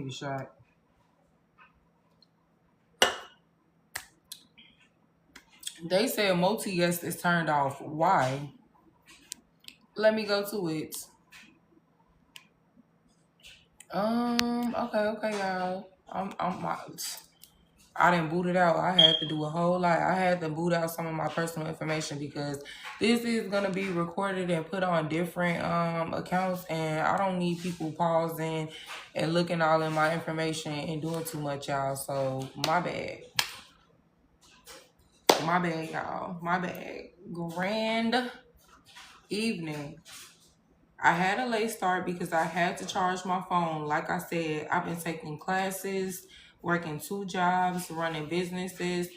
need a shot. They said multi-guest is turned off. Why? Let me go to it. Okay, y'all. I didn't boot it out. I had to do a whole lot. I had to boot out some of my personal information because this is gonna be recorded and put on different accounts, and I don't need people pausing and looking all in my information and doing too much, y'all. So my bad. My bad, y'all. My bad. Grand evening. I had a late start because I had to charge my phone. Like I said, I've been taking classes, working 2 jobs, running businesses.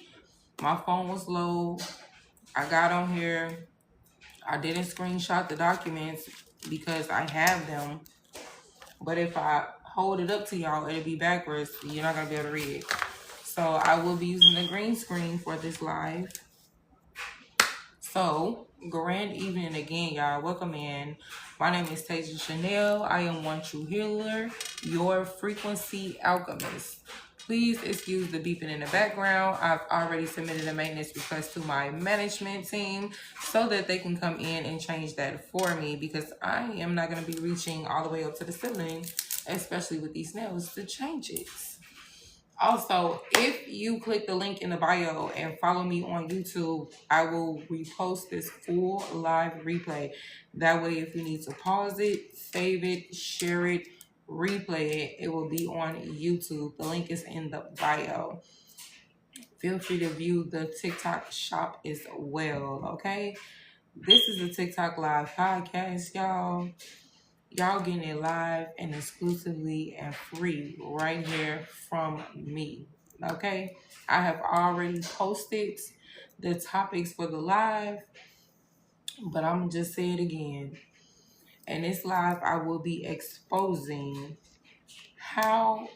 My phone was low. I got on here. I didn't screenshot the documents because I have them. But if I hold it up to y'all, it'll be backwards. You're not going to be able to read it. So I will be using the green screen for this live. So, grand evening again, y'all. Welcome in. My name is Tasia Chanel. I am One True Healer, your frequency alchemist. Please excuse the beeping in the background. I've already submitted a maintenance request to my management team so that they can come in and change that for me because I am not going to be reaching all the way up to the ceiling, especially with these nails, to change it. Also, if you click the link in the bio and follow me on YouTube, I will repost this full live replay. That way, if you need to pause it, save it, share it, replay it, it will be on YouTube. The link is in the bio. Feel free to view the TikTok shop as well, okay? This is a TikTok live podcast, y'all. Y'all getting it live and exclusively and free right here from me. Okay? I have already posted the topics for the live, but I'm going to just say it again. In this live, I will be exposing how...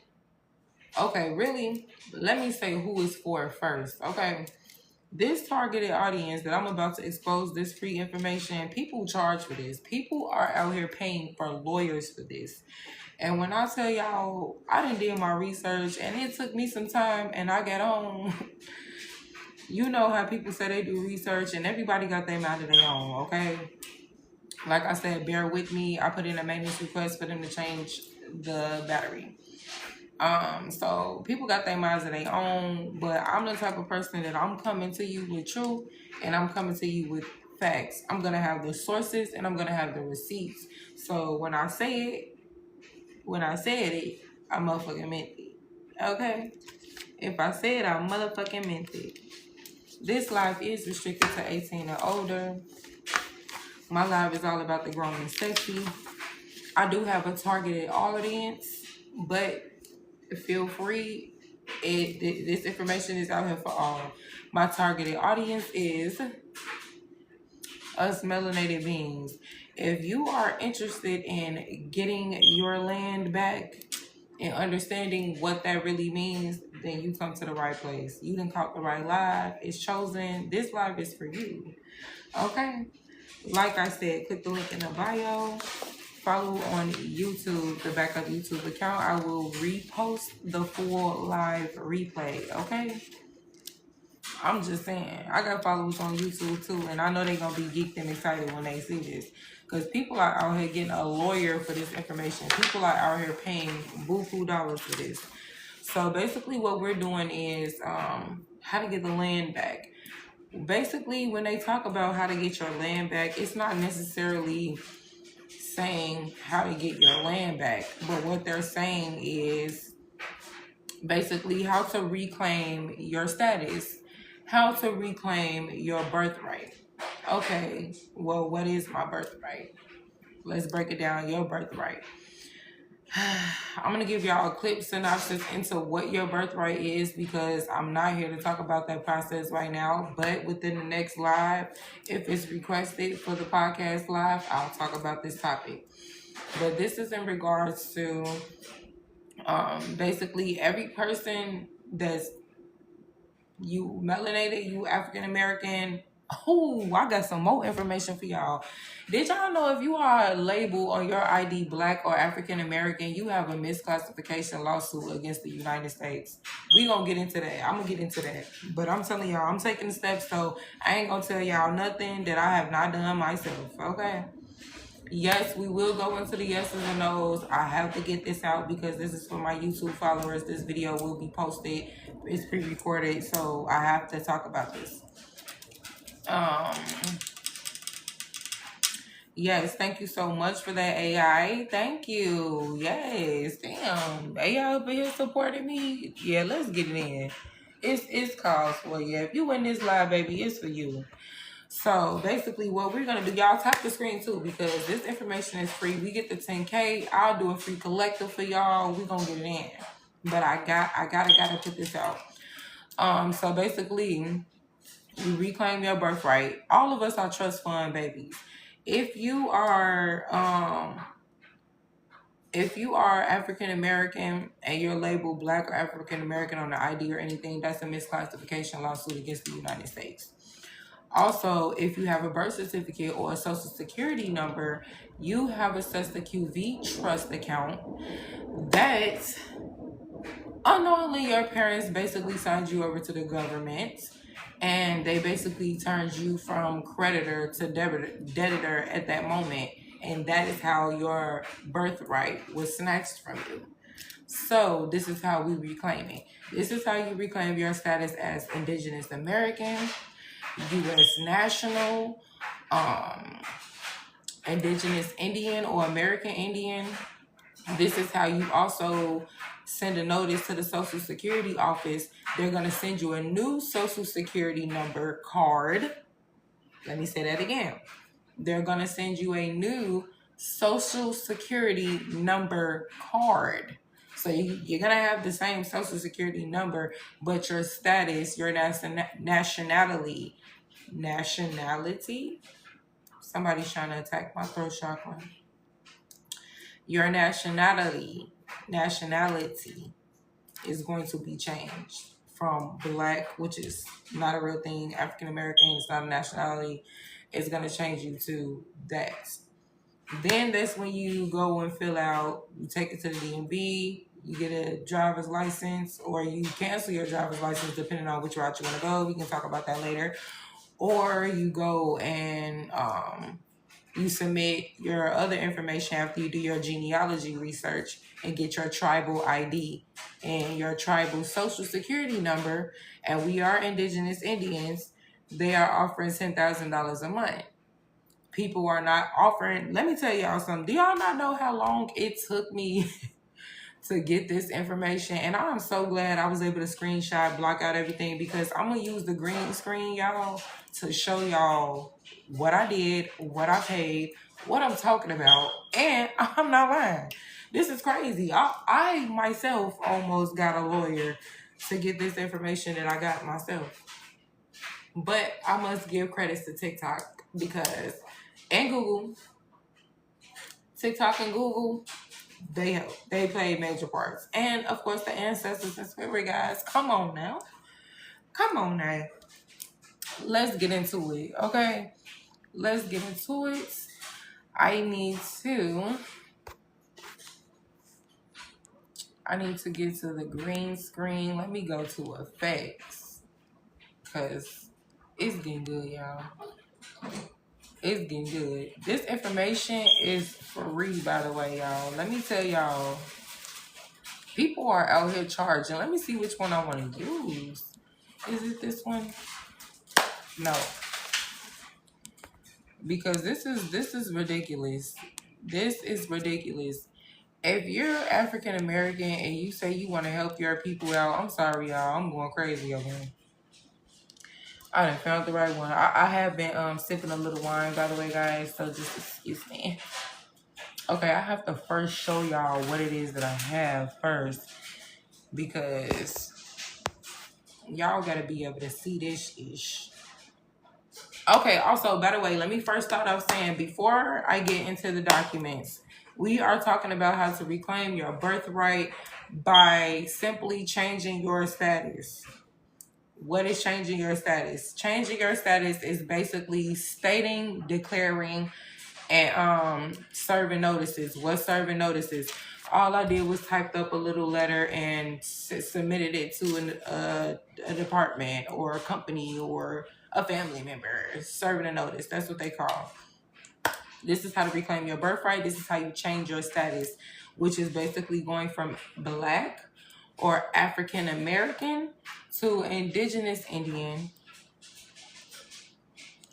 Okay, really? Let me say who is for first. Okay? This targeted audience that I'm about to expose this free information, people charge for this. People are out here paying for lawyers for this. And when I tell y'all, I done did my research and it took me some time and I got on. You know how people say they do research and everybody got their mind of their own, okay? Like I said, bear with me. I put in a maintenance request for them to change the battery. So people got their minds of their own, but I'm the type of person that I'm coming to you with truth and I'm coming to you with facts. I'm going to have the sources and I'm going to have the receipts. So when I said it, I motherfucking meant it. Okay? If I said I motherfucking meant it. This live is restricted to 18 and older. My live is all about the grown and sexy. I do have a targeted audience, but feel free. This information is out here for all. My targeted audience is us melanated beings. If you are interested in getting your land back and understanding what that really means, then you come to the right place. You done caught the right live. It's chosen. This live is for you. Okay? Like I said, click the link in the bio. Follow on YouTube, the backup YouTube account. I will repost the full live replay, okay? I'm just saying, I got followers on YouTube too, and I know they're going to be geeked and excited when they see this. Because people are out here getting a lawyer for this information. People are out here paying buku dollars for this. So basically what we're doing is how to get the land back. Basically, when they talk about how to get your land back, it's not necessarily saying how to get your land back, but what they're saying is basically how to reclaim your status, how to reclaim your birthright. Okay, well, what is my birthright? Let's break it down. Your birthright. I'm going to give y'all a quick synopsis into what your birthright is because I'm not here to talk about that process right now. But within the next live, if it's requested for the podcast live, I'll talk about this topic. But this is in regards to basically every person that's you melanated, you African American, Oh, I got some more information for y'all. Did y'all know if you are labeled on your ID Black or African American, you have a misclassification lawsuit against the United States? We gonna get into that. I'm gonna get into that. But I'm telling y'all, I'm taking the steps, so I ain't gonna tell y'all nothing that I have not done myself, okay? Yes, we will go into the yeses and nos. I have to get this out because this is for my YouTube followers. This video will be posted. It's pre-recorded, so I have to talk about this. Yes, thank you so much for that, AI. Thank you. Yes, damn. AI over here supporting me. Yeah, let's get it in. It's cause for you. If you in this live, baby, it's for you. So basically what we're gonna do, y'all tap the screen too because this information is free. We get the 10K. I'll do a free collective for y'all. We gonna get it in. But I gotta put this out. So basically you reclaim your birthright. All of us are trust fund babies. If you are African American and you're labeled Black or African American on the ID or anything, that's a misclassification lawsuit against the United States. Also, if you have a birth certificate or a social security number, you have a SESTA QV trust account that unknowingly your parents basically signed you over to the government and they basically turned you from creditor to debtor at that moment. And that is how your birthright was snatched from you. So this is how we reclaim it. This is how you reclaim your status as Indigenous American, U.S. national, Indigenous Indian or American Indian. This is how you also send a notice to the Social Security office. They're going to send you a new Social Security number card. Let me say that again. They're going to send you a new Social Security number card. So you're going to have the same Social Security number, but your status, your nationality. Somebody's trying to attack my throat chakra. Your nationality is going to be changed from Black, which is not a real thing, African American, it's not a nationality. It's going to change you to that. Then that's when you go and fill out, you take it to the DMV, you get a driver's license, or you cancel your driver's license depending on which route you want to go. We can talk about that later. Or you go and you submit your other information after you do your genealogy research and get your tribal ID and your tribal social security number. And we are Indigenous Indians. They are offering $10,000 a month. People are not offering. Let me tell y'all something. Do y'all not know how long it took me to get this information? And I'm so glad I was able to screenshot, block out everything, because I'm going to use the green screen, y'all, to show y'all what I did, what I paid, what I'm talking about. And I'm not lying. This is crazy. I myself almost got a lawyer to get this information that I got myself. But I must give credits to TikTok and Google. TikTok and Google, they help. They play major parts. And, of course, the ancestors and spirit guides. Come on now. Let's get into it, okay? Let's get into it. I need to get to the green screen. Let me go to effects. Because it's getting good, y'all. It's getting good. This information is free, by the way, y'all. Let me tell y'all. People are out here charging. Let me see which one I want to use. Is it this one? No. Because this is ridiculous. This is ridiculous. If you're African American and you say you want to help your people out, I'm sorry, y'all. I'm going crazy over here. I done found the right one. I have been sipping a little wine, by the way, guys. So just excuse me. Okay, I have to first show y'all what it is that I have first, because y'all gotta be able to see this ish. Okay, also, by the way, let me first start off saying, before I get into the documents, we are talking about how to reclaim your birthright by simply changing your status. What is changing your status? Changing your status is basically stating, declaring, and serving notices. What serving notices? All I did was typed up a little letter and submitted it to a department or a company or a family member. Serving a notice. That's what they call. This is how to reclaim your birthright. This is how you change your status, which is basically going from Black or African American to Indigenous Indian.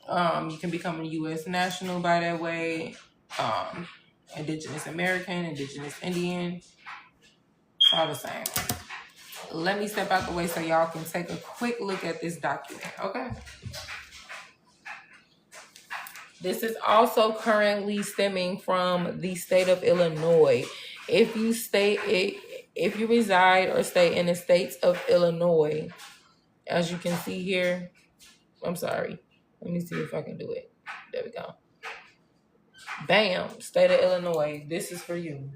You can become a U.S. national by that way. Indigenous American, Indigenous Indian. It's all the same. Let me step out the way so y'all can take a quick look at this document, okay? This is also currently stemming from the state of Illinois. If you reside or stay in the states of Illinois, as you can see here, I'm sorry. Let me see if I can do it. There we go. Bam, state of Illinois. This is for you.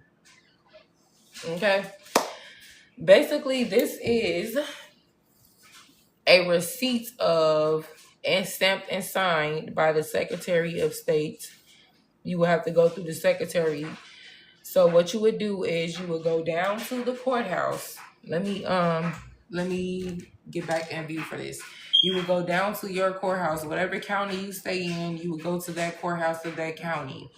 Okay. Basically, this is a receipt of and stamped and signed by the Secretary of State. You will have to go through the secretary. So what you would do is you would go down to the courthouse. Let me get back in view for this. You would go down to your courthouse, whatever county you stay in, you would go to that courthouse of that county.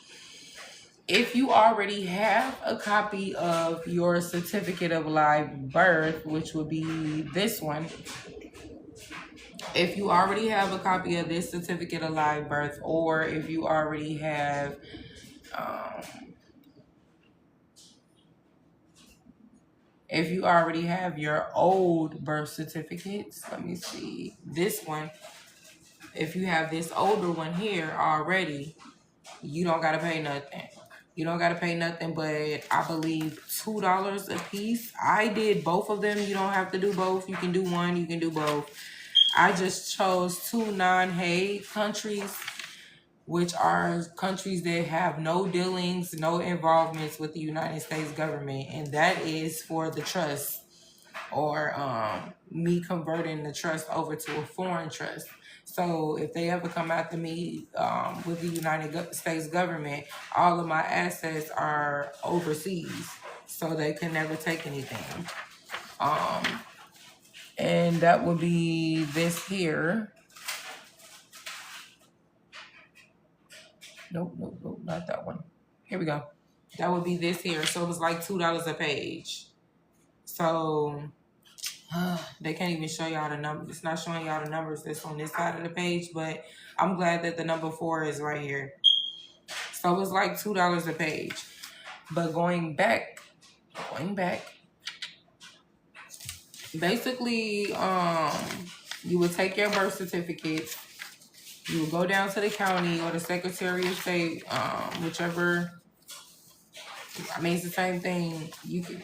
If you already have a copy of your certificate of live birth, which would be this one, if you already have a copy of this certificate of live birth, or if you already have your old birth certificates, let me see, this one, if you have this older one here already, you don't gotta pay nothing. You don't gotta pay nothing but I believe $2 a piece. I did both of them. You don't have to do both. You can do one, you can do both. I just chose 2 non-Hague countries, which are countries that have no dealings, no involvements with the United States government. And that is for the trust, or me converting the trust over to a foreign trust. So if they ever come after me with the United States government, all of my assets are overseas, so they can never take anything. And that would be this here. Nope, not that one. Here we go. That would be this here. So it was like $2 a page. So they can't even show y'all the numbers. It's not showing y'all the numbers that's on this side of the page, but I'm glad that the number 4 is right here. So it's like $2 a page. But going back, basically, you would take your birth certificate, you would go down to the county or the Secretary of State, whichever. I mean, it's the same thing.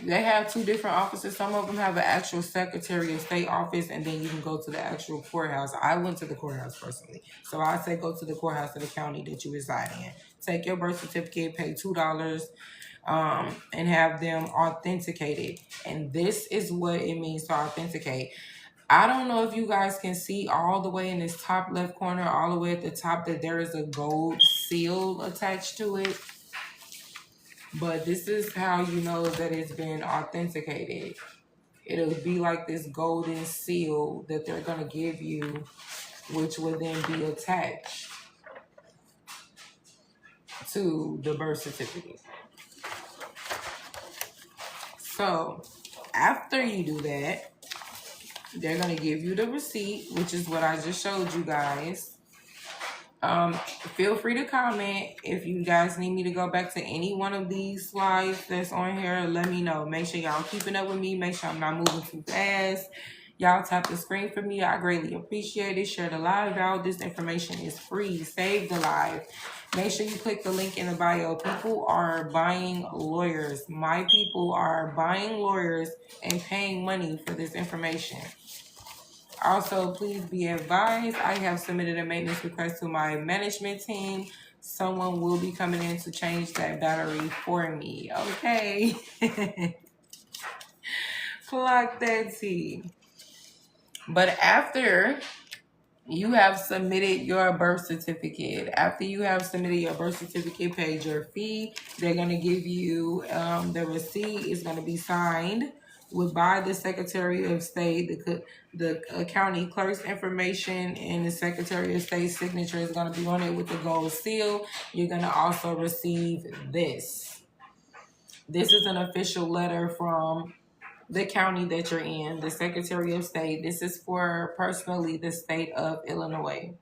They have 2 different offices. Some of them have an actual Secretary of State office, and then you can go to the actual courthouse. I went to the courthouse personally. So I say go to the courthouse of the county that you reside in. Take your birth certificate, pay $2, and have them authenticated. And this is what it means to authenticate. I don't know if you guys can see all the way in this top left corner, all the way at the top, that there is a gold seal attached to it. But this is how you know that it's been authenticated. It'll be like this golden seal that they're going to give you, which will then be attached to the birth certificate. So after you do that, they're going to give you the receipt, which is what I just showed you guys. Feel free to comment if you guys need me to go back to any one of these slides that's on here. Let me know. Make sure y'all keeping up with me. Make sure I'm not moving too fast. Y'all tap the screen for me. I greatly appreciate it. Share the live out. This information is free. Save the live. Make sure you click the link in the bio. People are buying lawyers. My people are buying lawyers and paying money for this information. Also, please be advised, I have submitted a maintenance request to my management team. Someone will be coming in to change that battery for me, okay? Clock that T. But after you have submitted your birth certificate, after you have submitted your birth certificate, paid your fee, they're going to give you the receipt is going to be signed by the Secretary of State. The county clerk's information and the Secretary of State's signature is going to be on it with the gold seal. You're going to also receive this. This is an official letter from the county that you're in, the Secretary of State. This is for personally the state of Illinois.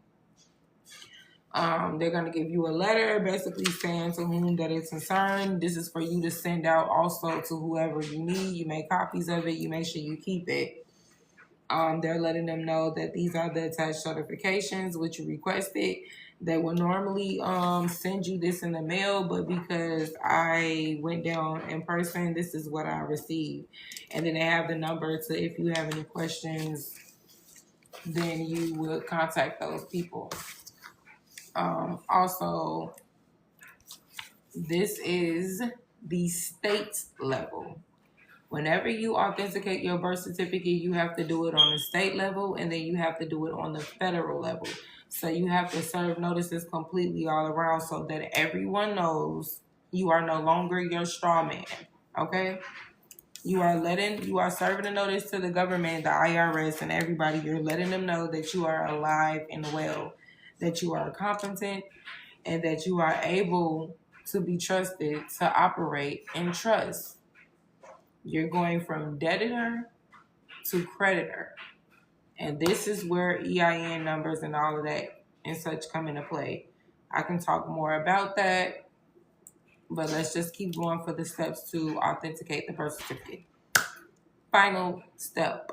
They're going to give you a letter basically saying to whom that it's concerned. This is for you to send out also to whoever you need. You make copies of it. You make sure you keep it. They're letting them know that these are the attached certifications which you requested. They will normally send you this in the mail, but because I went down in person, this is what I received. And then they have the number to, if you have any questions, then you would contact those people. Also, this is the state level. Whenever you authenticate your birth certificate, you have to do it on the state level, and then you have to do it on the federal level. So you have to serve notices completely all around so that everyone knows you are no longer your straw man. Okay? You are serving a notice to the government, the IRS, and everybody. You're letting them know that you are alive and well, that you are competent, and that you are able to be trusted to operate in trust. You're going from debtor to creditor. And this is where EIN numbers and all of that and such come into play. I can talk more about that, but let's just keep going for the steps to authenticate the birth certificate. Final step.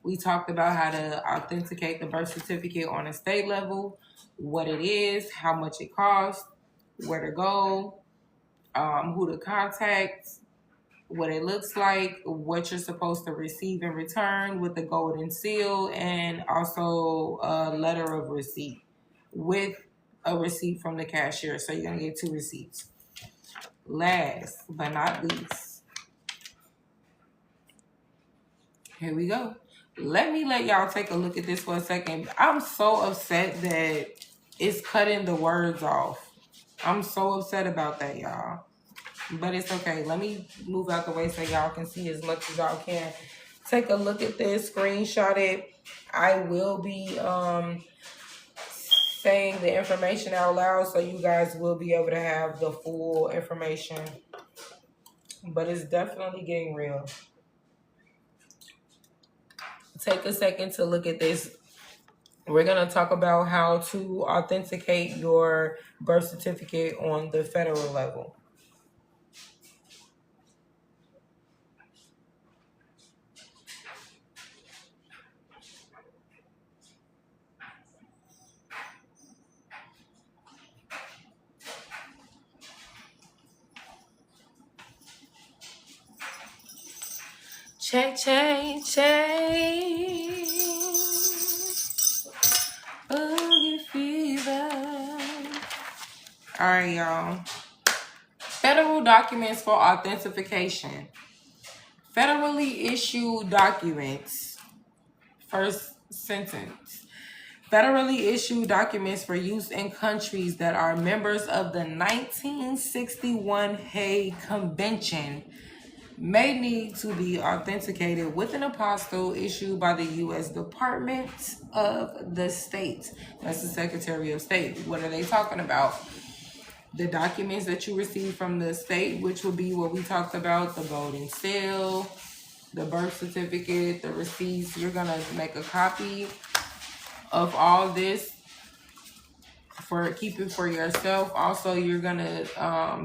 We talked about how to authenticate the birth certificate on a state level, what it is, how much it costs, where to go, who to contact, what it looks like, what you're supposed to receive in return with the golden seal, and also a letter of receipt with a receipt from the cashier. So you're going to get 2 receipts. Last but not least, here we go. Let y'all take a look at this for a second. I'm so upset that it's cutting the words off. I'm so upset about that, y'all. But it's okay. Let me move out the way so y'all can see as much as y'all can. Take a look at this, screenshot it. I will be saying the information out loud so you guys will be able to have the full information. But it's definitely getting real. Take a second to look at this. We're going to talk about how to authenticate your birth certificate on the federal level. Check. Boogie fever. All right, y'all. Federal documents for authentication. Federally issued documents. First sentence. Federally issued documents for use in countries that are members of the 1961 Hague Convention may need to be authenticated with an apostille issued by the U.S. Department of the State. That's the Secretary of State. What are they talking about? The documents that you receive from the state, which will be what we talked about, the golden seal, the birth certificate, the receipts. You're going to make a copy of all this keep it for yourself. Also, you're gonna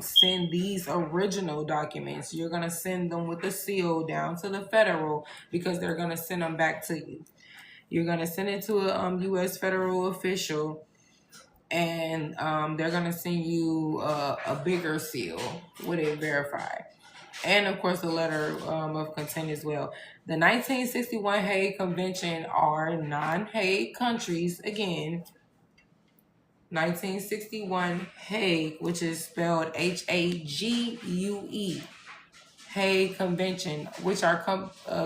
send these original documents. You're gonna send them with a seal down to the federal because they're gonna send them back to you. You're gonna send it to a U.S. federal official, and they're gonna send you a bigger seal with it verified, and of course a letter of content as well. The 1961 Hague Convention are non-Hague countries again. 1961 Hague, which is spelled Hague, Hague Convention, which are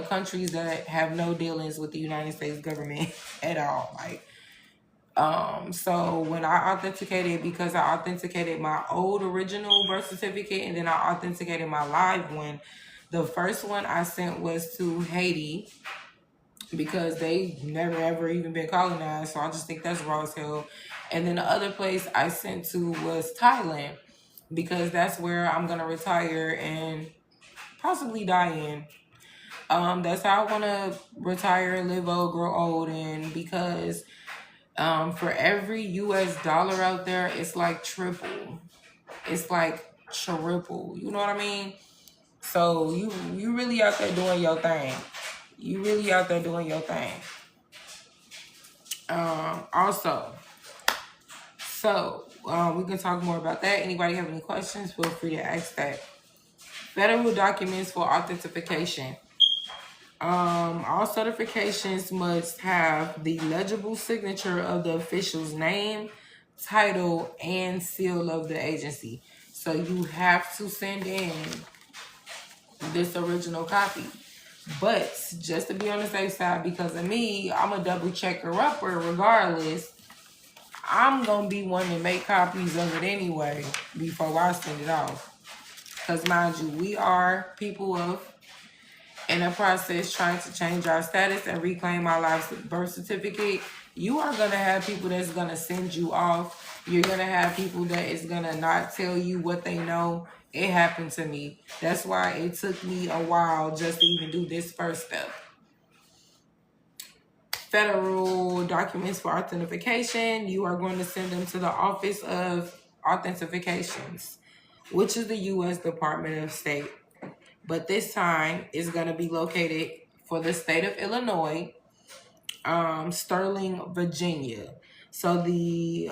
countries that have no dealings with the United States government at all. Like, so when I authenticated, because I authenticated my old original birth certificate and then I authenticated my live one, the first one I sent was to Haiti because they never ever even been colonized. So I just think that's raw as hell. And then the other place I sent to was Thailand because that's where I'm going to retire and possibly die in. That's how I want to retire, live old, grow old. And because for every US dollar out there, it's like triple. It's like triple. You know what I mean? So you really out there doing your thing. You really out there doing your thing. Also, so we can talk more about that. Anybody have any questions? Feel free to ask that. Federal documents for authentication. All certifications must have the legible signature of the official's name, title, and seal of the agency. So you have to send in this original copy. But just to be on the safe side, because of me, I'm a double checker upper regardless. I'm going to be one to make copies of it anyway before I send it off. Because mind you, we are people of in a process trying to change our status and reclaim our life's birth certificate. You are going to have people that's going to send you off. You're going to have people that is going to not tell you what they know. It happened to me. That's why it took me a while just to even do this first step. Federal documents for authentication. You are going to send them to the Office of Authentications, which is the U.S. Department of State. But this time it's going to be located for the state of Illinois, Sterling, Virginia. So the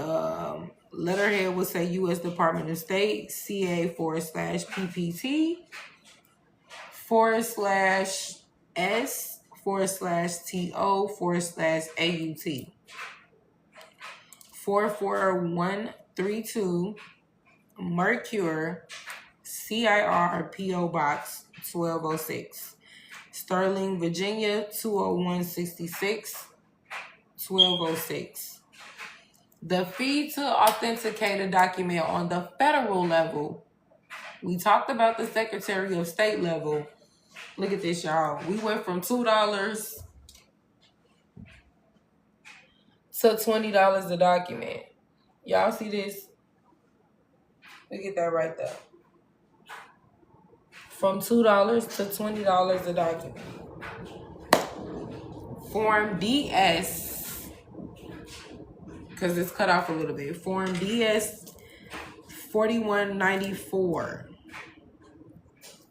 letterhead will say U.S. Department of State, CA/PPT/S/TO/AUT 44132 Mercure, CIR PO Box 1206, Sterling, Virginia 20166 1206. The fee to authenticate a document on the federal level. We talked about the Secretary of State level. Look at this, y'all. We went from $2 to $20 a document. Y'all see this? Look at that right there. From $2 to $20 a document. Form DS, because it's cut off a little bit. Form DS 4194.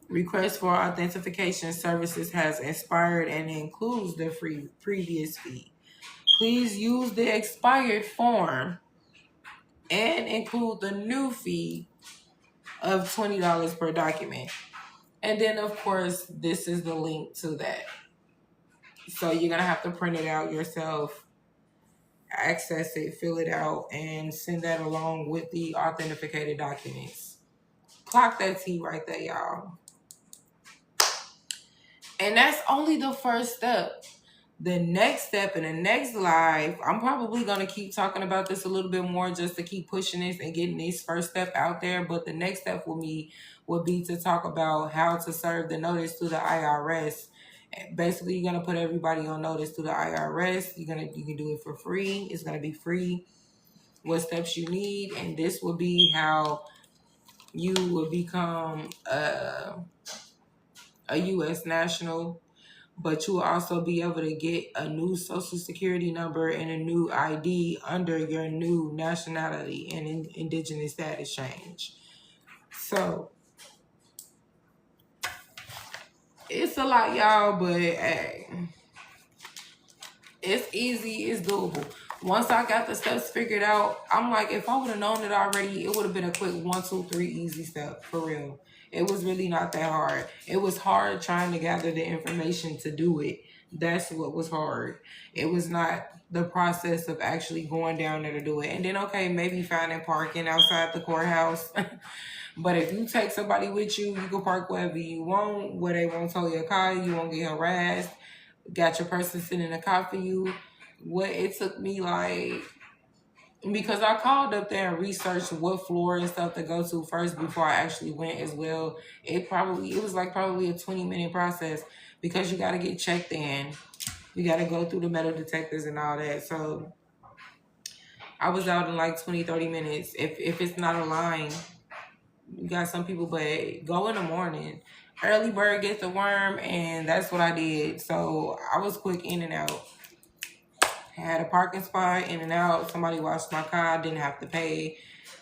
Request for authentication services has expired and includes the previous fee. Please use the expired form and include the new fee of $20 per document. And then, of course, this is the link to that. So you're going to have to print it out yourself, access it, fill it out, and send that along with the authenticated documents. Clock that T right there, y'all. And that's only the first step. The next step in the next live, I'm probably going to keep talking about this a little bit more just to keep pushing this and getting this first step out there. But the next step for me would be to talk about how to serve the notice to the IRS. Basically, you're going to put everybody on notice to the IRS. You can do it for free. It's going to be free. What steps you need. And this will be how you will become a U.S. national. But you will also be able to get a new social security number and a new ID under your new nationality and indigenous status change. So it's a lot, y'all, but hey, it's easy, it's doable. Once I got the steps figured out, I'm like, if I would have known it already, it would have been a quick 1, 2, 3 easy step, for real. It was really not that hard. It was hard trying to gather the information to do it. That's what was hard. It was not the process of actually going down there to do it. And then, okay, maybe finding parking outside the courthouse. But if you take somebody with you, you can park wherever you want, where they won't tow your car, you won't get harassed. Got your person sitting in the car for you. What it took me like, because I called up there and researched what floor and stuff to go to first before I actually went as well. It was like probably a 20-minute process because you got to get checked in. You got to go through the metal detectors and all that. So I was out in like 20, 30 minutes. If it's not a line, you got some people, but go in the morning. Early bird gets the worm, and that's what I did. So I was quick in and out. I had a parking spot, in and out. Somebody washed my car. I didn't have to pay.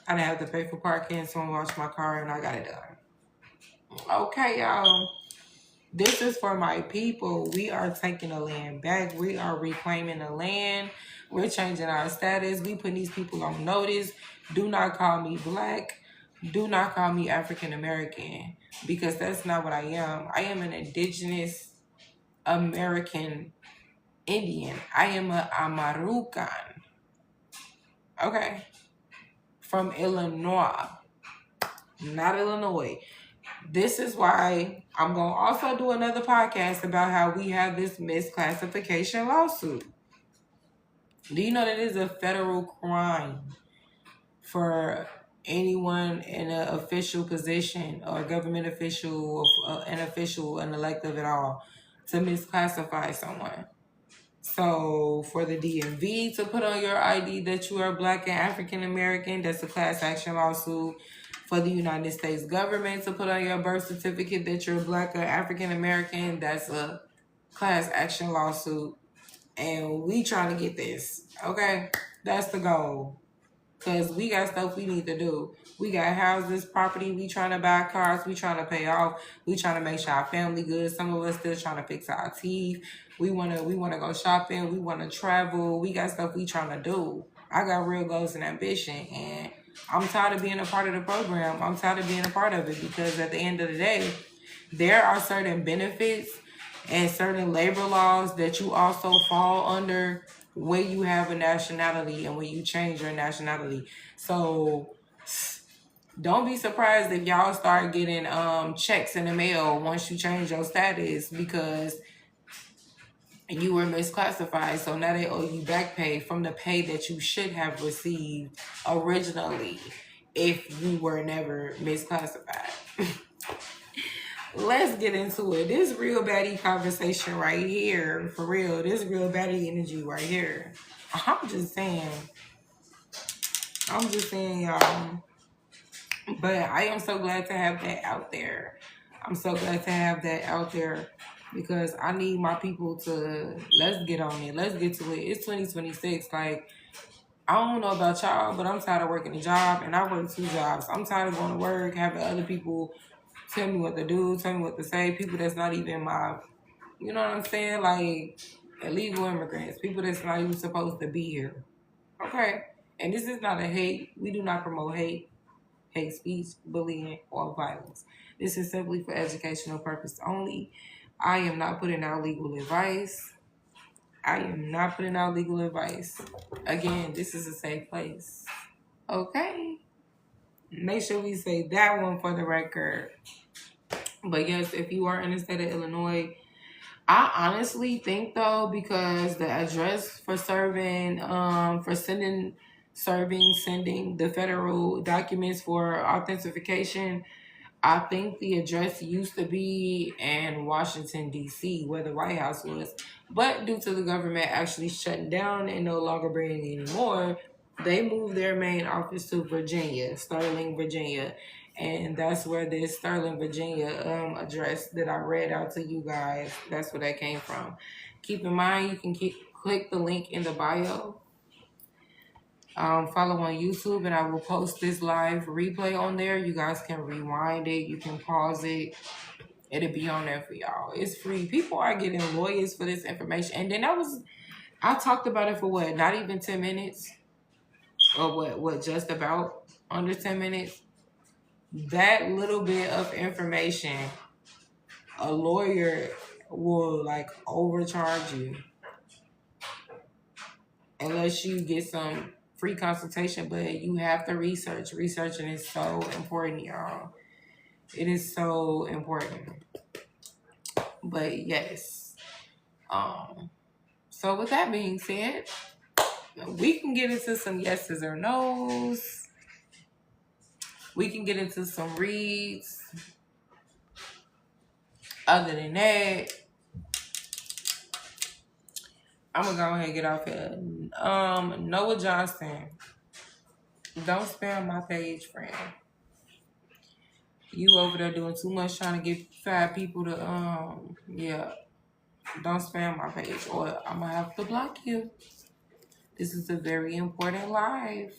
I didn't have to pay for parking. Someone washed my car, and I got it done. Okay, y'all. This is for my people. We are taking the land back. We are reclaiming the land. We're changing our status. We putting these people on notice. Do not call me black. Do not call me African American, because that's not what I am. I am an indigenous American Indian. I am a Amarucan. Okay. From Illinois. Not Illinois. This is why I'm going to also do another podcast about how we have this misclassification lawsuit. Do you know that it is a federal crime for anyone in an official position or government official, an official, an elective at all, to misclassify someone? So for the DMV to put on your ID that you are black and African American, that's a class action lawsuit. For the United States government to put on your birth certificate that you're black or African American, that's a class action lawsuit. And we trying to get this, okay? That's the goal. Because we got stuff we need to do. We got houses, property, we trying to buy cars, we trying to pay off, we trying to make sure our family good. Some of us still trying to fix our teeth. We wanna go shopping, we wanna travel, we got stuff we trying to do. I got real goals and ambition, and I'm tired of being a part of the program. I'm tired of being a part of it, because at the end of the day, there are certain benefits and certain labor laws that you also fall under when you have a nationality and when you change your nationality. So don't be surprised if y'all start getting checks in the mail once you change your status, because you were misclassified. So now they owe you back pay from the pay that you should have received originally if you were never misclassified. Let's get into it. This real baddie conversation right here, for real. This real baddie energy right here. I'm just saying, y'all. But I am so glad to have that out there. I'm so glad to have that out there, because I need my people to, let's get on it. Let's get to it. It's 2026. Like, I don't know about y'all, but I'm tired of working a job, and I work 2 jobs. I'm tired of going to work, having other people tell me what to do, tell me what to say. People that's not even my, you know what I'm saying? Like, illegal immigrants, people that's not even supposed to be here. Okay? And this is not a hate. We do not promote hate speech, bullying, or violence. This is simply for educational purpose only. I am not putting out legal advice. Again, this is a safe place. Okay? Make sure we say that one for the record. But yes, if you are in the state of Illinois, I honestly think though, because the address for sending the federal documents for authentication, I think the address used to be in Washington, D.C., where the White House was. But due to the government actually shutting down and no longer bringing anymore, they moved their main office to Virginia, Sterling, Virginia. And that's where this Sterling, Virginia address that I read out to you guys, that's where that came from. Keep in mind, you can click the link in the bio. Follow on YouTube, and I will post this live replay on there. You guys can rewind it. You can pause it. It'll be on there for y'all. It's free. People are getting lawyers for this information. And then I talked about it for what? Not even 10 minutes? Or what, just about under 10 minutes? That little bit of information, a lawyer will overcharge you unless you get some free consultation, but you have to research. Researching is so important, y'all. It is so important. But yes. So with that being said, we can get into some yeses or nos. We can get into some reads. Other than that, I'm gonna go ahead and get off here. Noah Johnson, don't spam my page, friend. You over there doing too much trying to get 5 people to yeah. Don't spam my page or I'm gonna have to block you. This is a very important live.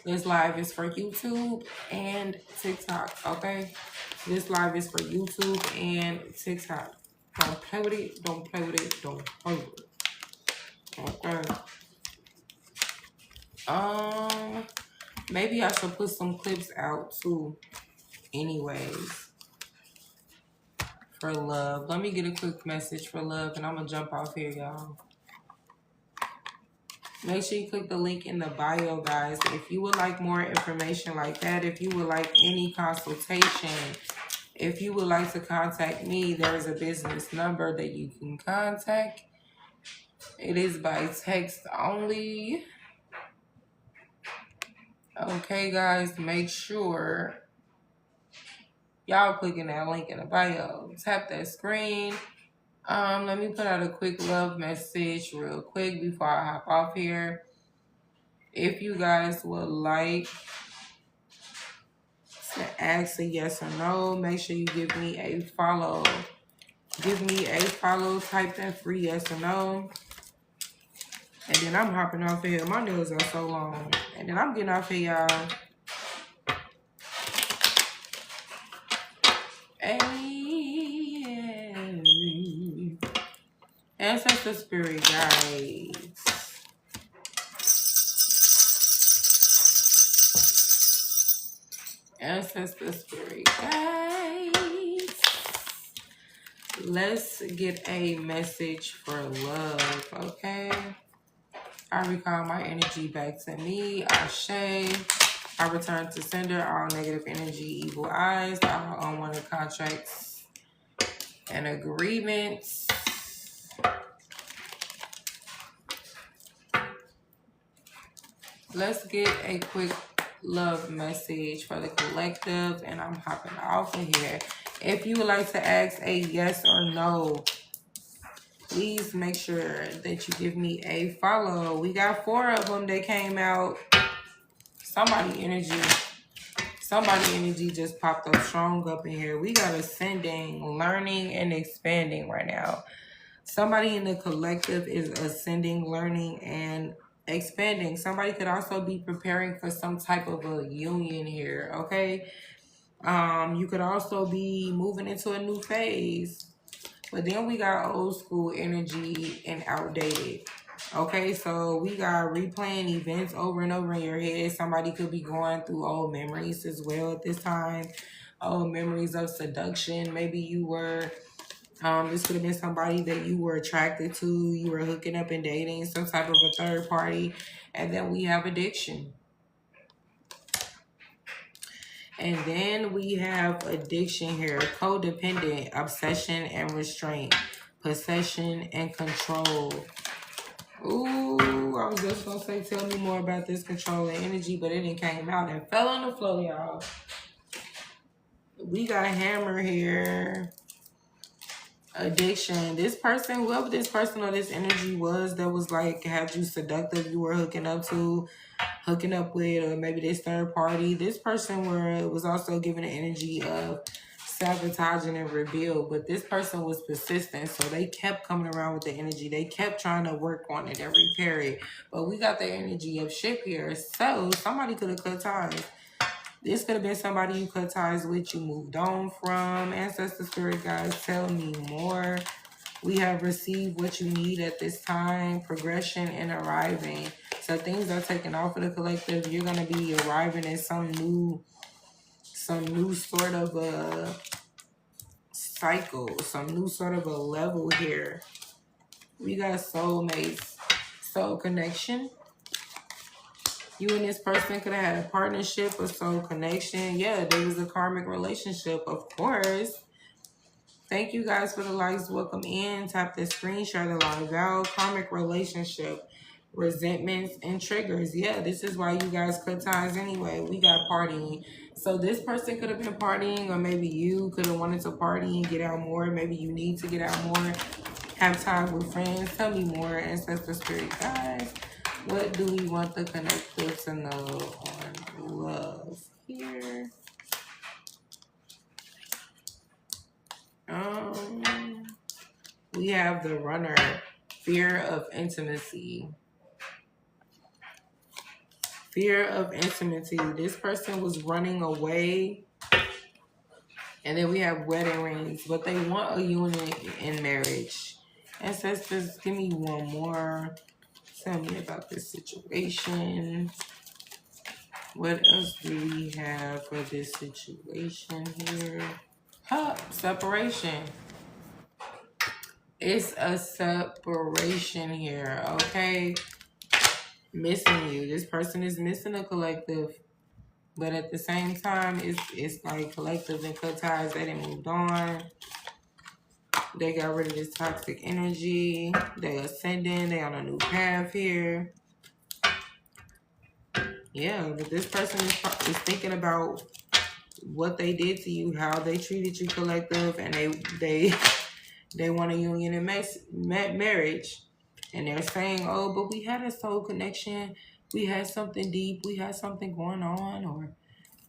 This live is for YouTube and TikTok, okay? This live is for YouTube and TikTok. Don't play with it. Don't play with it. Don't play with it. Okay. Maybe I should put some clips out too. Anyways. For love. Let me get a quick message for love and I'm gonna jump off here, y'all. Make sure you click the link in the bio, guys. If you would like more information like that, if you would like any consultation, if you would like to contact me, there is a business number that you can contact. It is by text only. Okay, guys, make sure y'all clicking that link in the bio. Tap that screen. Let me put out a quick love message real quick before I hop off here. If you guys would like to ask a yes or no, make sure you give me a follow. Give me a follow, type that free yes or no. And then I'm hopping off here. My nails are so long. And then I'm getting off here, y'all. Hey. Ancestor spirit guides. Ancestor spirit guides. Let's get a message for love, okay? I recall my energy back to me. Ashe. I return to sender all negative energy, evil eyes, all unwanted contracts and agreements. Let's get a quick love message for the collective, and I'm hopping off of here. If you would like to ask a yes or no, please make sure that you give me a follow. We got 4 of them that came out. Somebody energy just popped up strong up in here. We got ascending, learning, and expanding right now. Somebody in the collective is ascending, learning, and expanding. Somebody could also be preparing for some type of a union here, okay? You could also be moving into a new phase. But then we got old school energy and outdated. Okay, so we got replaying events over and over in your head. Somebody could be going through old memories as well at this time. Old memories of seduction. Maybe you were, this could have been somebody that you were attracted to. You were hooking up and dating, some type of a third party. And then we have addiction. And then we have addiction here. Codependent, obsession and restraint. Possession and control. Ooh, I was just going to say, tell me more about this controlling energy, but it didn't came out and fell on the floor, y'all. We got a hammer here. Addiction. This person, whoever this person or this energy was that was like, had you seductive, you were hooking up with, or maybe this third party. This person was also given an energy of sabotaging and rebuild, but this person was persistent, so they kept coming around with the energy. They kept trying to work on it and repair it. But we got the energy of ship here, so somebody could have cut ties. This could have been somebody you cut ties with, you moved on from. Ancestor spirit guys, tell me more. We have received what you need at this time. Progression and arriving. So things are taken off of the collective. You're going to be arriving at some new sort of a cycle, some new sort of a level here. We got soulmates, soul connection. You and this person could have had a partnership or soul connection. Yeah, there was a karmic relationship, of course. Thank you guys for the likes. Welcome in. Tap the screen, share the live out. Karmic relationship, resentments, and triggers. Yeah, this is why you guys cut ties anyway. We got partying. So this person could have been partying, or maybe you could have wanted to party and get out more. Maybe you need to get out more. Have time with friends. Tell me more, Ancestor Spirit guys. What do we want the collective to know on love here? We have the Runner, fear of intimacy. Fear of intimacy. This person was running away. And then we have wedding rings, but they want a union in marriage. Ancestors, give me one more. Tell me about this situation. What else do we have for this situation here? Separation. It's a separation here, okay? Missing you. This person is missing a collective. But at the same time, it's like collective and cut ties. They done moved on. They got rid of this toxic energy. They ascending. They on a new path here. Yeah, but this person is thinking about what they did to you, how they treated you, collective, and they want a union and marriage. And they're saying, oh, but we had a soul connection. We had something deep. We had something going on. Or,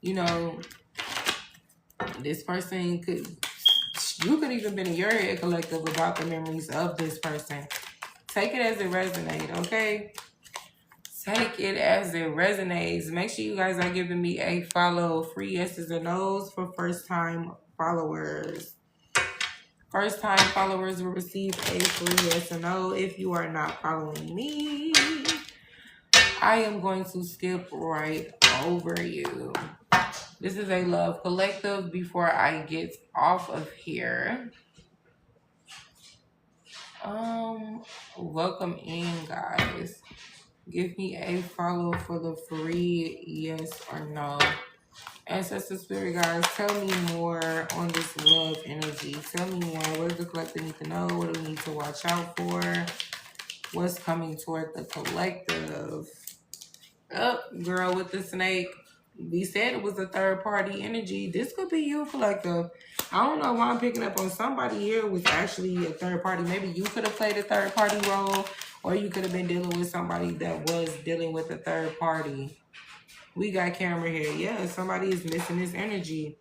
you know, this person you could even been in your head, collective, about the memories of this person. Take it as it resonates, okay? Take it as it resonates. Make sure you guys are giving me a follow. Free yeses and nos for first-time followers. First-time followers will receive a free yes or no. If you are not following me, I am going to skip right over you. This is a love collective. Before I get off of here, welcome in, guys. Give me a follow for the free yes or no. Ancestor Spirit guys, tell me more on this love energy. Tell me more. What does the collective need to know? What do we need to watch out for? What's coming toward the collective? Oh, girl with the snake. We said it was a third party energy. This could be you, collective. I don't know why I'm picking up on somebody here was actually a third party. Maybe you could have played a third party role, or you could have been dealing with somebody that was dealing with a third party. We got camera here. Yeah, somebody is missing this energy.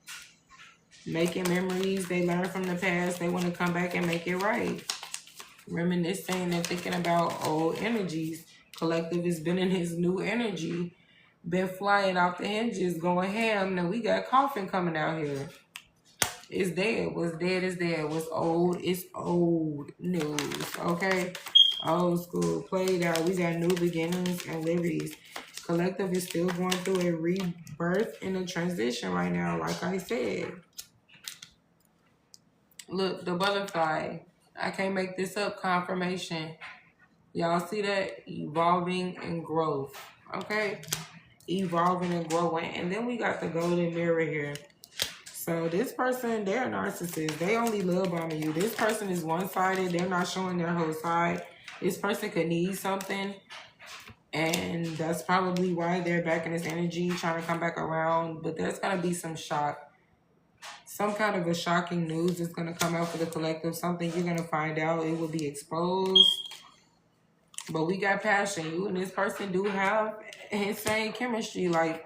Making memories. They learn from the past. They want to come back and make it right. Reminiscing and thinking about old energies. Collective has been in his new energy. Been flying off the hinges, going ham. Now we got coffin coming out here. It's dead. What's dead is dead. What's old is old news. Okay? Old school. Played out. We got new beginnings and liberties. Collective is still going through a rebirth and a transition right now, like I said. Look, the butterfly. I can't make this up. Confirmation. Y'all see that? Evolving and growth. Okay? Evolving and growing. And then we got the golden mirror here. So this person, they're a narcissist. They only love bombing you. This person is one-sided. They're not showing their whole side. This person could need something. And that's probably why they're back in this energy, trying to come back around. But there's going to be some shock. Some kind of a shocking news is going to come out for the collective. Something you're going to find out. It will be exposed. But we got passion. You and this person do have insane chemistry. Like,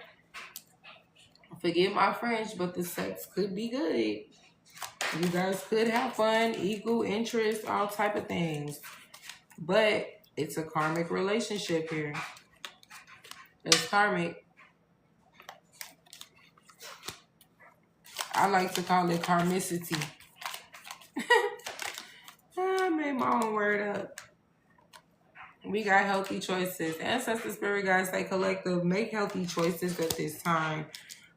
forgive my French, but the sex could be good. You guys could have fun, equal interest, all type of things. But it's a karmic relationship here. It's karmic. I like to call it karmicity. I made my own word up. We got healthy choices. Ancestor Spirit guys say collective, make healthy choices at this time.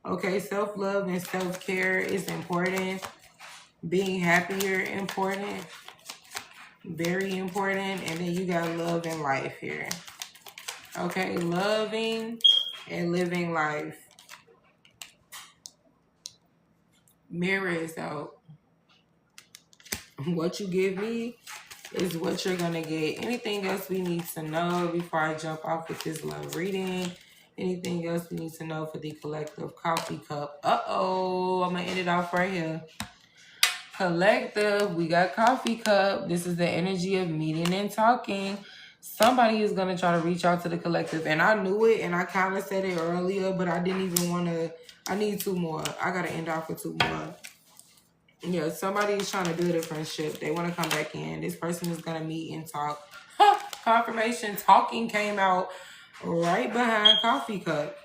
Okay, self-love and self-care is important. Being happier, important. Very important. And then you got love and life here. Okay, loving and living life. Mirror is out. What you give me is what you're going to get. Anything else we need to know before I jump off with this love reading? Anything else we need to know for the collective coffee cup? Uh-oh, I'm going to end it off right here. Collective, we got coffee cup. This is the energy of meeting and talking. Somebody is going to try to reach out to the collective. And I knew it, and I kind of said it earlier, but I didn't even want to. I need 2 more. I got to end off with 2 more. Yeah, somebody is trying to build a friendship. They want to come back in. This person is going to meet and talk. Confirmation. Talking came out right behind coffee cup.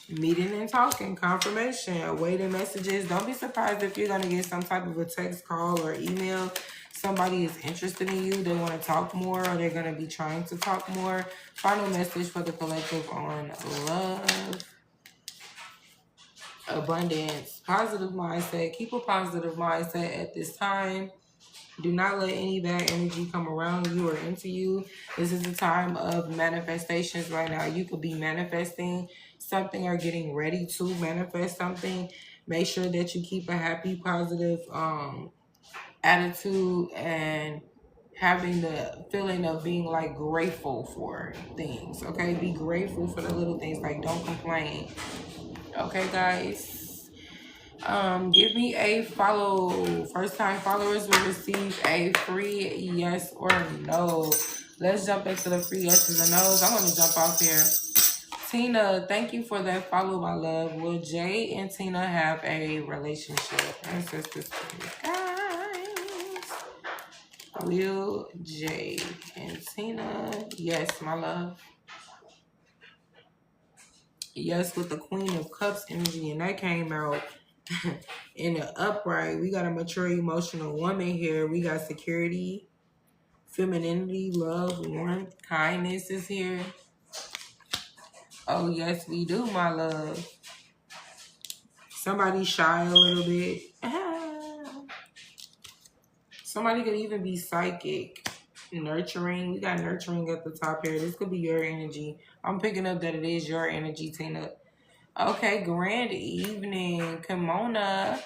Meeting and talking. Confirmation. Awaiting messages. Don't be surprised if you're going to get some type of a text, call, or email. Somebody is interested in you. They want to talk more, or they're going to be trying to talk more. Final message for the collective on love. Abundance, positive mindset. Keep a positive mindset at this time. Do not let any bad energy come around you or into you. This is a time of manifestations right now. You could be manifesting something or getting ready to manifest something. Make sure that you keep a happy, positive attitude and having the feeling of being like grateful for things. Okay, be grateful for the little things. Like, don't complain. Okay, guys. Give me a follow. First time followers will receive a free yes or no. Let's jump into the free yeses and nos. I'm going to jump off here. Tina, thank you for that follow, my love. Will Jay and Tina have a relationship? Ancestors, guys. Will Jay and Tina? Yes, my love. Yes, with the Queen of Cups energy, and that came out in the upright. We got a mature emotional woman here. We got security, femininity, love, warmth, kindness is here. Oh, yes, we do, my love. Somebody shy a little bit. Somebody could even be psychic. Nurturing. We got nurturing at the top here. This could be your energy. I'm picking up that it is your energy, Tina. Okay, grand evening, Kimona.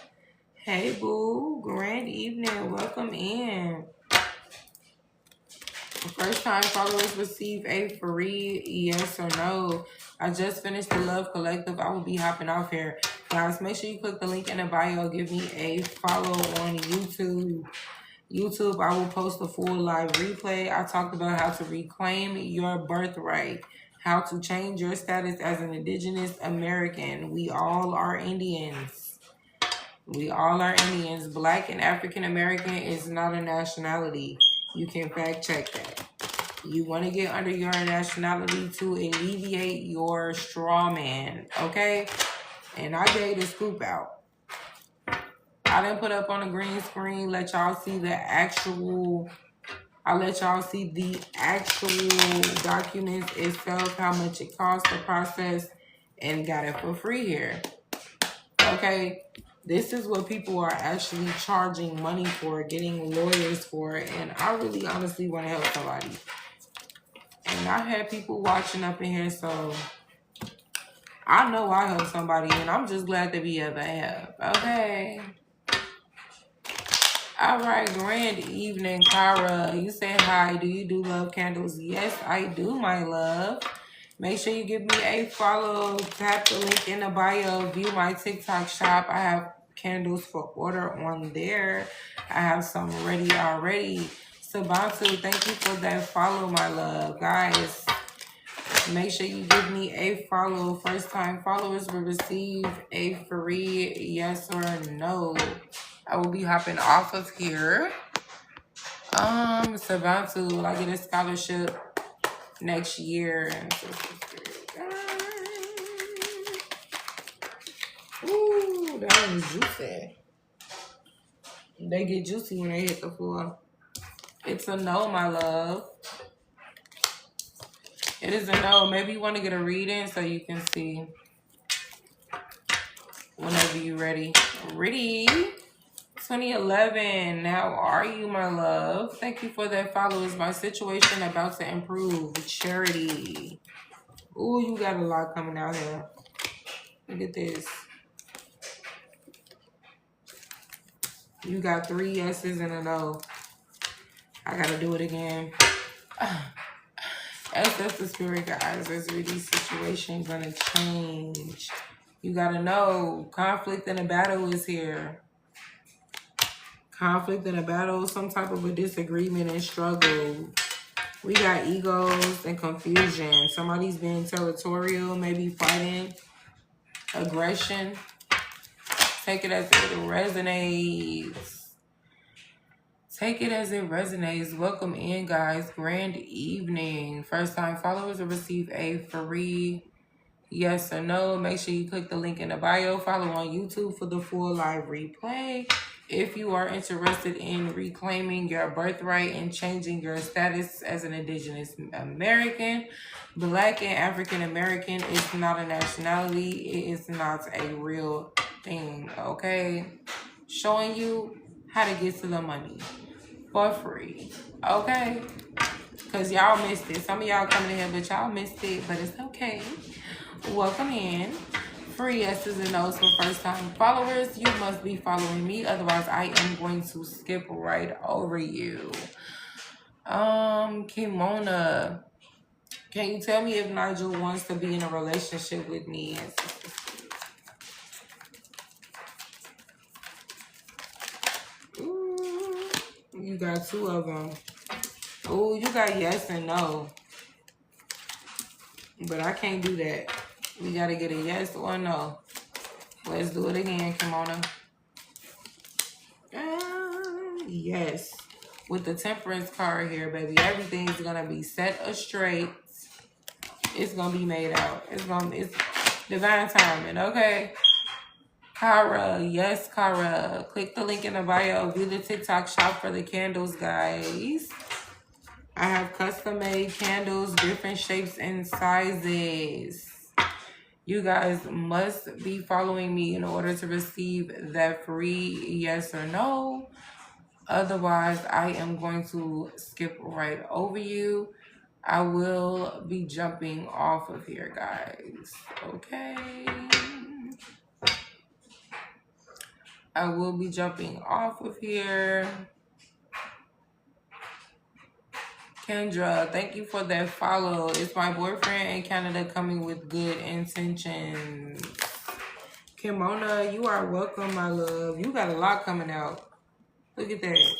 Hey, boo. Grand evening. Welcome in. First time followers receive a free yes or no. I just finished the Love Collective. I will be hopping off here. Guys, make sure you click the link in the bio. Give me a follow on YouTube. I will post a full live replay. I talked about how to reclaim your birthright. How to change your status as an Indigenous American. We all are Indians. We all are Indians. Black and African American is not a nationality. You can fact check that. You want to get under your nationality to alleviate your straw man, okay? And I gave the scoop out. I didn't put up on a green screen, let y'all see the actual, I let y'all see the actual documents itself, how much it costs to process, and got it for free here. Okay, this is what people are actually charging money for, getting lawyers for, and I really honestly want to help somebody. And I had people watching up in here, so I know I help somebody, and I'm just glad to be able to help. Okay. All right, grand evening, Kara. You said hi. Do you do love candles? Yes, I do, my love. Make sure you give me a follow. Tap the link in the bio. View my TikTok shop. I have candles for order on there. I have some ready already. Sabatu, thank you for that follow, my love. Guys, make sure you give me a follow. First time followers will receive a free yes or no. I will be hopping off of here. Sabatu, will I get a scholarship next year? Ooh, that was juicy. They get juicy when they hit the floor. It's a no, my love. It is a no. Maybe you want to get a reading so you can see whenever you're ready. Ready? 2011. How are you, my love? Thank you for that follow. Is my situation about to improve? Charity. Ooh, you got a lot coming out here. Look at this. You got 3 yeses and a no. I gotta do it again. As that's the spirit guys, as these situations gonna change. You gotta know, conflict and a battle is here. Conflict and a battle, some type of a disagreement and struggle. We got egos and confusion. Somebody's being territorial, maybe fighting, aggression. Take it as it resonates. Take it as it resonates. Welcome in, guys. Grand evening. First time followers will receive a free yes or no. Make sure you click the link in the bio. Follow on YouTube for the full live replay. If you are interested in reclaiming your birthright and changing your status as an Indigenous American, Black and African American is not a nationality. It is not a real thing, okay? Showing you how to get to the money for free, okay? Because y'all missed it. Some of y'all coming in here, but y'all missed it, but it's okay. Welcome in. Free yeses and nos for first-time followers. You must be following me, otherwise I am going to skip right over you. Kimona, can you tell me if Nigel wants to be in a relationship with me? Ooh, you got 2 of them. Oh, you got yes and no. But I can't do that. We got to get a yes or a no. Let's do it again, Kimona. Yes. With the temperance card here, baby, everything's going to be set straight. It's going to be made out. It's divine timing, okay? Kara, yes, Kara. Click the link in the bio. View the TikTok shop for the candles, guys. I have custom-made candles, different shapes and sizes. You guys must be following me in order to receive that free yes or no. Otherwise, I am going to skip right over you. I will be jumping off of here, guys. Okay. I will be jumping off of here. Kendra, thank you for that follow. It's my boyfriend in Canada coming with good intentions. Kimona, you are welcome, my love. You got a lot coming out. Look at that.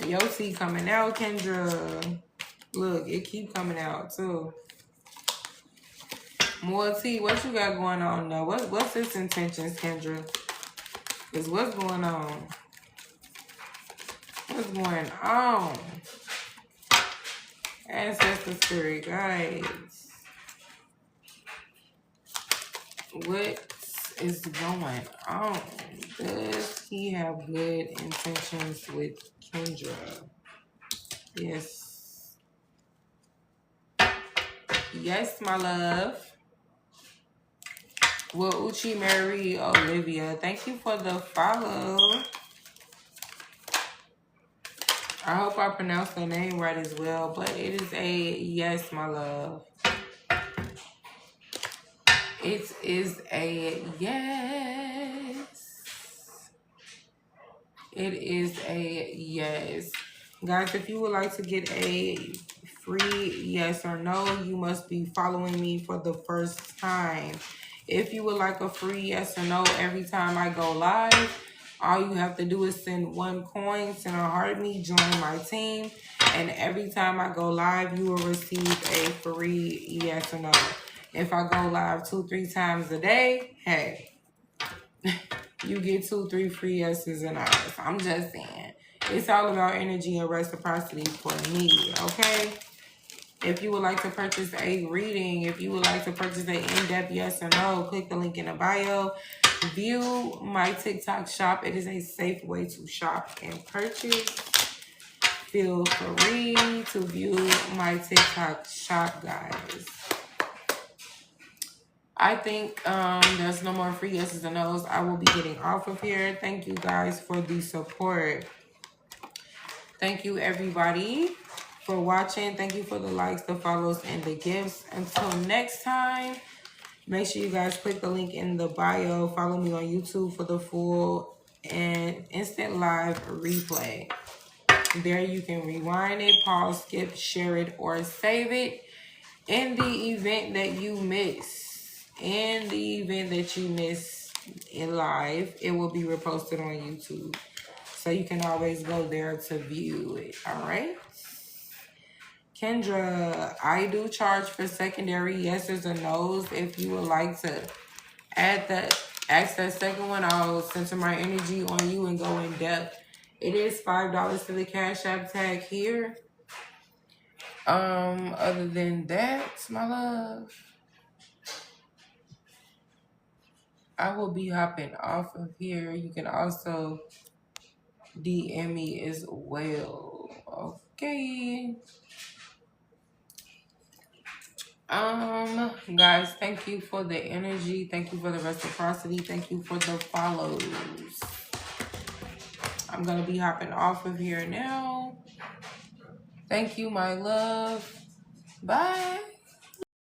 Your tea coming out, Kendra. Look, it keep coming out, too. More tea. What you got going on, though? What's his intentions, Kendra? Because what's going on? What's going on? Ancestor spirit, guys. What is going on? Does he have good intentions with Kendra? Yes. Yes, my love. Will Uchi marry Olivia? Thank you for the follow. I hope I pronounced the name right as well, but it is a yes, my love. It is a yes. It is a yes. Guys, if you would like to get a free yes or no, you must be following me for the first time. If you would like a free yes or no every time I go live, all you have to do is send 1 coin, send a heart me, join my team, and every time I go live, you will receive a free yes or no. If I go live 2-3 times a day, hey, you get 2-3 free yeses and no's. I'm just saying. It's all about energy and reciprocity for me, okay? If you would like to purchase a reading, if you would like to purchase an in-depth yes or no, click the link in the bio. View my TikTok shop. It is a safe way to shop and purchase. Feel free to view my TikTok shop, guys. I think there's no more free yeses and no's. I will be getting off of here. Thank you guys for the support. Thank you, everybody. for watching. Thank you for the likes, the follows, and the gifts. Until next time, make sure you guys click the link in the bio. Follow me on YouTube for the full and instant live replay. There you can rewind it, pause, skip, share it, or save it. In the event that you miss, in live, it will be reposted on YouTube. So you can always go there to view it. All right. Kendra, I do charge for secondary yeses and nos. If you would like to ask that second one, I'll center my energy on you and go in depth. It is $5 to the Cash App tag here. Other than that, my love, I will be hopping off of here. You can also DM me as well. Okay. Guys, thank you for the energy. Thank you for the reciprocity. Thank you for the follows. I'm gonna be hopping off of here now. Thank you, my love. Bye.